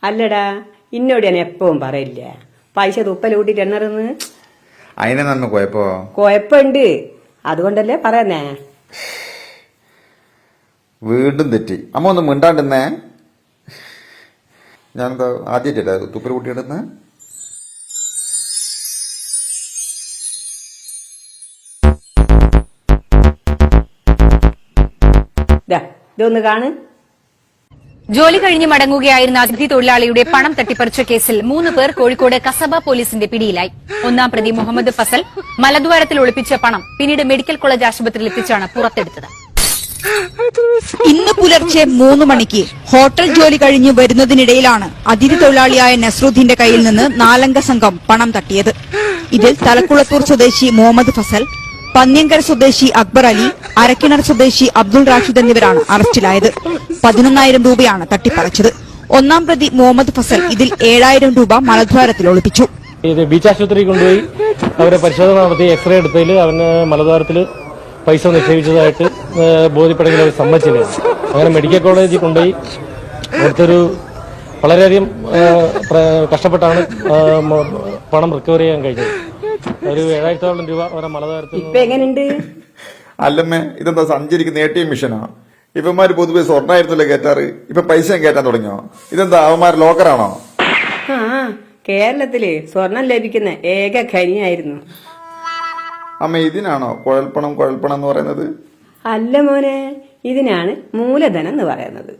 അല്ലടാ, ഇന്നോട് ഞാൻ എപ്പവും പറയില്ല പൈസ തുപ്പൽ കൂട്ടിട്ട് എണ്ണറുന്ന്. അതിനെ നന്മ കുഴപ്പമുണ്ട്, അതുകൊണ്ടല്ലേ പറയുന്നേ. വീണ്ടും തെറ്റി. അമ്മ ഒന്നും മിണ്ടാണ്ടെന്നേ. ഞാനെന്താ ആദ്യമായിട്ടല്ലേ തുപ്പൽ കൂട്ടിയിടുന്നേ? ഇതൊന്ന് കാണ്. ജോലി കഴിഞ്ഞ് മടങ്ങുകയായിരുന്ന അതിഥി തൊഴിലാളിയുടെ പണം തട്ടിപ്പറിച്ച കേസിൽ 3 പേർ കോഴിക്കോട് കസബ പോലീസിന്റെ പിടിയിലായി. ഒന്നാം പ്രതി മുഹമ്മദ് ഫസൽ മലദ്വാരത്തിൽ ഒളിപ്പിച്ച പണം പിന്നീട് മെഡിക്കൽ കോളേജ് ആശുപത്രിയിൽ എത്തിച്ചാണ് പുറത്തെടുത്തത്. ഇന്ന് പുലർച്ചെ 3 മണിക്ക് ഹോട്ടൽ ജോലി കഴിഞ്ഞ് വരുന്നതിനിടയിലാണ് അതിഥി തൊഴിലാളിയായ നസ്രുദ്ദീന്റെ കയ്യിൽ നിന്ന് 4 സംഘം പണം തട്ടിയത്. ഇതിൽ തലക്കുളത്തൂർ സ്വദേശി മുഹമ്മദ് ഫസൽ, പന്ന്യങ്കര സ്വദേശി അക്ബർ അലി, അരക്കിണർ സ്വദേശി അബ്ദുൾ റാഷിദ് എന്നിവരാണ് അറസ്റ്റിലായത്. 11,000 രൂപയാണ് തട്ടിപ്പറിച്ചത്. ഒന്നാം പ്രതി മുഹമ്മദ് ഫസൽ ഇതിൽ 7,000 രൂപ മലദ്വാരത്തിൽ ഒളിപ്പിച്ചു. ബീച്ച് ആശുപത്രി കൊണ്ടുപോയി അവരെ പരിശോധന നടത്തി എക്സ്റേ എടുത്തതിൽ അവന് മലദ്വാരത്തിൽ പൈസ നിക്ഷേപിച്ചതായിട്ട് ബോധ്യപ്പെടുമെങ്കിൽ അവർ സമ്മതിച്ചില്ല. അങ്ങനെ മെഡിക്കൽ കോളേജിൽ കൊണ്ടുപോയി അവിടുത്തെ വളരെയധികം കഷ്ടപ്പെട്ടാണ് പണം റിക്കവർ ചെയ്യാൻ കഴിഞ്ഞത്. ഒരു 7,000 രൂപ അവരെ മലദ്വാരത്തിൽ. അല്ലമ്മേ, ഇതെന്താ സഞ്ചരിക്കുന്ന ATM മിഷനാ? ഇവന്മാര് പൊതുവെ സ്വർണ്ണായിരുന്നല്ലോ കയറ്റാറ്, ഇപ്പൊ പൈസ കയറ്റാൻ തുടങ്ങിയോ? ഇതെന്താ അവന്മാർ ലോക്കറാണോ? കേരളത്തില് സ്വർണം ലഭിക്കുന്ന ഏക ഖനിയായിരുന്നു. അമ്മ, ഇതിനാണോ കുഴൽപ്പണം എന്ന് പറയുന്നത്? അല്ല മോനെ, ഇതിനാണ് മൂലധനം എന്ന് പറയുന്നത്.